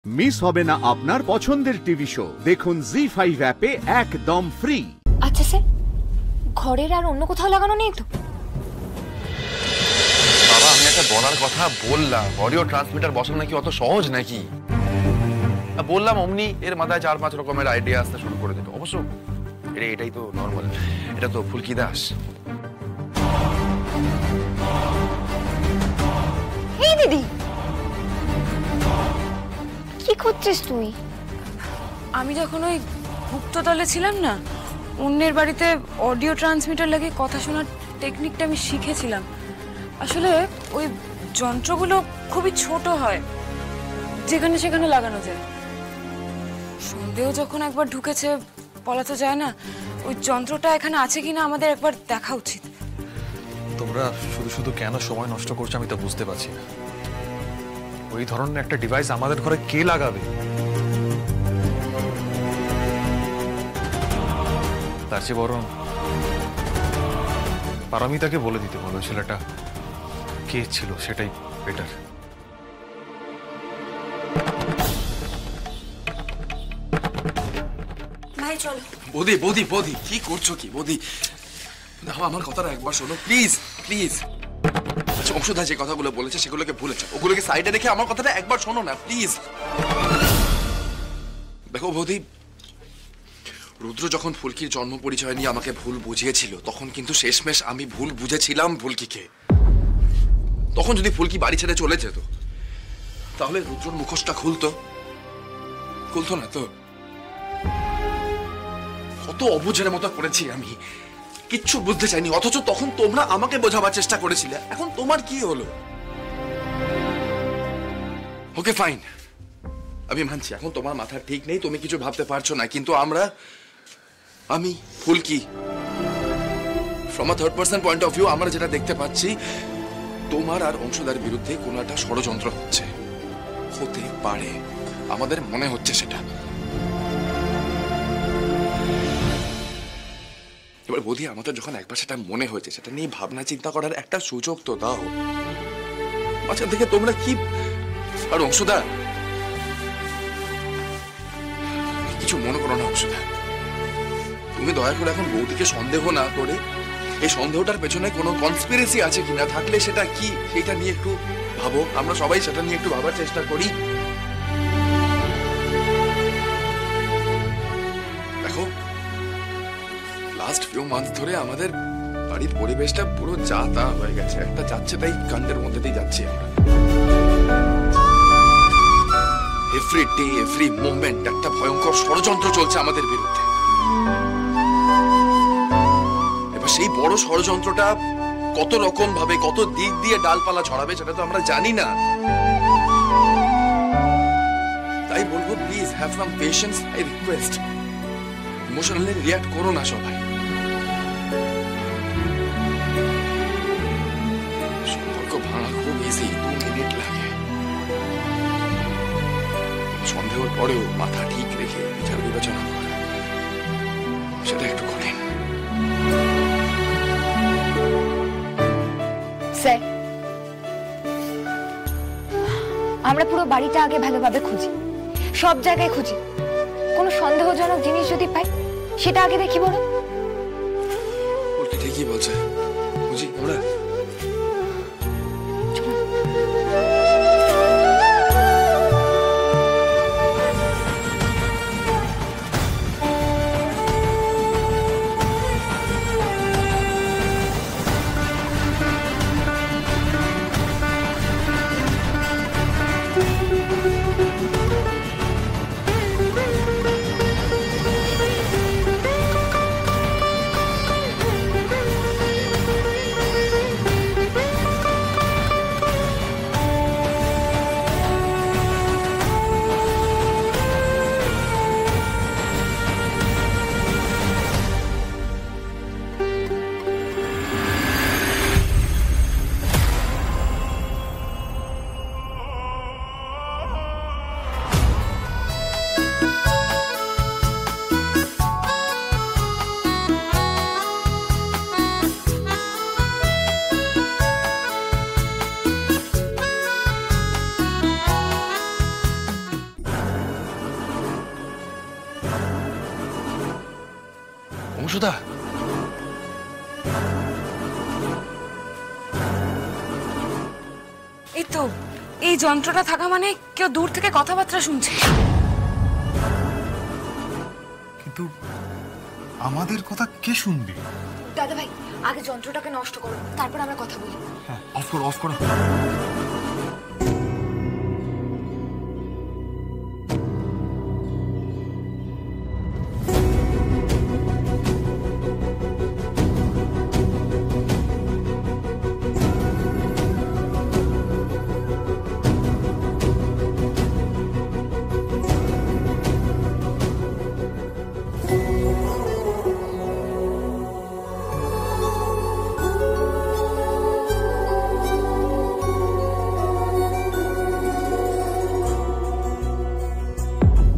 Miss হবে না আপনার পছন্দের টিভি শো। দেখুন জি5 অ্যাপে একদম ফ্রি। আচ্ছা স্যার, ঘরের আর অন্য কোথাও লাগানো নেই তো? বাবা, আমি একটা বলার কথা বললাম, অডিও ট্রান্সমিটার বসানো নাকি অত সহজ নাকি? বললাম অমনি এর মাথায় 4-5 রকমের আইডিয়া আসতে শুরু করে দিত। অবশ্য এটাই তো নর্মাল, এটা তো ফুলকি দাস। এই দিদি, কি করছিস তুই? আমি যখন ওই গুপ্তদলে ছিলাম না, অন্যের বাড়িতে অডিও ট্রান্সমিটার লাগিয়ে কথা শোনার টেকনিকটা আমি শিখেছিলাম। আসলে ওই যন্ত্রগুলো খুবই ছোট হয়, যেখানে সেখানে লাগানো যায়। সন্দেহ যখন একবার ঢুকেছে, বলা তো যায় না। ওই যন্ত্রটা এখানে আছে কিনা আমাদের একবার দেখা উচিত। তোমরা শুধু শুধু কেন সময় নষ্ট করছো আমি তো বুঝতে পারছি না। ওই ধরনের একটা ডিভাইস আমাদের ঘরে কে লাগাবে? তার চেয়ে বরং পারমিতাকে বলে দিতে বলো ছেলেটা কে ছিল, সেটাই বেটার। ভাই চলো। বৌদি বৌদি বৌদি, কি করছো কি বৌদি? দেখো, আমার কথাটা একবার শোনো প্লিজ প্লিজ। আচ্ছা, অংশুদা যে কথাগুলো বলেছে সেগুলোকে ভুলে যাও, ওগুলোকে সাইডে রেখে আমার কথাটা একবার শোনো না প্লিজ। দেখো বৌদি, রুদ্র যখন ফুলকির জন্ম পরিচয় নিয়ে আমাকে ভুল বুঝিয়েছিল, তখন কিন্তু শেষমেশ আমি ভুল বুঝেছিলাম ফুলকিকে। তখন যদি ফুলকি বাড়ি ছেড়ে চলে যেত, তাহলে রুদ্রর মুখোশটা খুলতো না তো? কত অবুঝের মতো করেছি আমি, কিচ্ছু বুঝতে চাইনি, অথচ তখন তোমরা আমাকে বোঝাবার চেষ্টা করেছিলে। এখন তোমার কি হলো? ওকে ফাইন, আমি মানছি এখন তোমার মাথা ঠিক নেই, তুমি কিছু ভাবতে পারছো না, কিন্তু আমি Phulki, from a third person point of view আমরা যেটা দেখতে পাচ্ছি, তোমার আর অংশদার বিরুদ্ধে কোনো একটা ষড়যন্ত্র হতে পারে, আমাদের মনে হচ্ছে সেটা। এবার বৌদি, আমাদের যখন একবার সেটা মনে হয়েছে, সেটা নিয়ে ভাবনা চিন্তা করার একটা সুযোগ তো দাও। আচ্ছা থেকে তোমরা কি আর অংশদা, কিছু মনে করো না অংশদা, তুমি দয়া করে এখন বৌদিকে সন্দেহ না করে এই সন্দেহটার পেছনে কোনো কনস্পিরেসি আছে কিনা, থাকলে সেটা কি সেটা নিয়ে একটু ভাবো। আমরা সবাই সেটা নিয়ে একটু ভাবার চেষ্টা করি। দেখো, লাস্ট ফিউ মান্থস ধরে আমাদের বাড়ির পরিবেশটা পুরো যা তা হয়ে গেছে, একটা যাচ্ছে তাই কাণ্ডের মধ্যে দিয়ে যাচ্ছি আমরা। এভরি ডে এভরি মোমেন্ট একটা ভয়ঙ্কর ষড়যন্ত্র চলছে আমাদের বিরুদ্ধে। এবার সেই বড় ষড়যন্ত্রটা কত রকম ভাবে, কত দিক দিয়ে ডালপালা ছড়াবে সেটা তো আমরা জানি না। তাই বলবো, please have some patience, I request. Emotionally react করো না সবাই। সম্পর্ক ভাঙা খুব ইজি, 2 মিনিট লাগে। সন্দেহের পরেও মাথা ঠিক রেখে বিচার বিবেচনা করা, সেটা একটু কঠিন। স্যার, আমরা পুরো বাড়িটা আগে ভালোভাবে খুঁজি, সব জায়গায় খুঁজি। কোনো সন্দেহজনক জিনিস যদি পাই, সেটা আগে দেখি বলুন। ঠিকই বলছে, বুঝি আমরা। অংশুদা, এই তো, এই যন্ত্রটা থাকা মানে কেউ দূর থেকে কথাবার্তা শুনছে। কিন্তু আমাদের কথা কে শুনবে? দাদা ভাই, আগে যন্ত্রটাকে নষ্ট করো, তারপর আমরা কথা বলি। হ্যাঁ, অফ করো, অফ করো।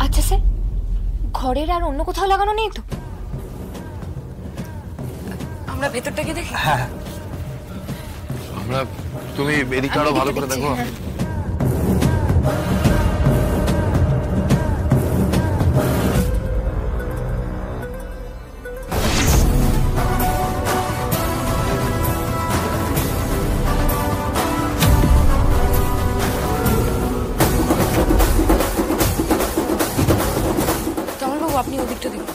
আচ্ছা স্যার, ঘরের আর অন্য কোথাও লাগানো নেই তো? আমরা ভেতরটাকে দেখি। আমরা, তুমি এদিকটা আরো ভালো করে দেখো। তমলবাবু, আপনি ওদিকটা দেখুন।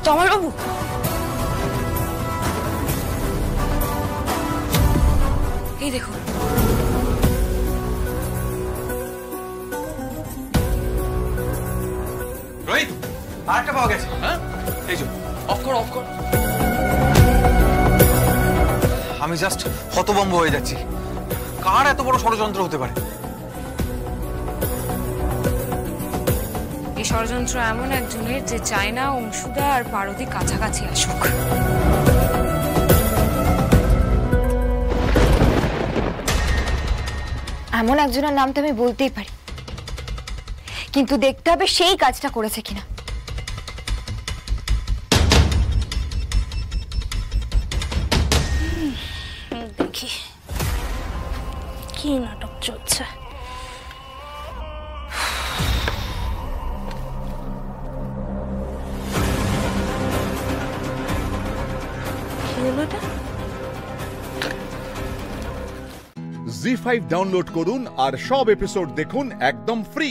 তমলবাবু, এই দেখুন। রোহিত, আরেকটা পাওয়া গেছে। হ্যাঁ, এই যে, অফ করো, অফ করো। আমি জাস্ট হতভম্ব হয়ে যাচ্ছি। কার এত বড় ষড়যন্ত্র হতে পারে? এই ষড়যন্ত্র এমন একজনের যে চায় না অংশুদা আর পার্বতী কাছাকাছি আসুক। এমন একজনের নাম তো আমি বলতেই পারি, কিন্তু দেখতে হবে সেই কাজটা করেছে কিনা। দেখি কি নাটক চলছে। কি হলো এটা? জি5 ডাউনলোড করুন আর সব এপিসোড দেখুন একদম ফ্রি।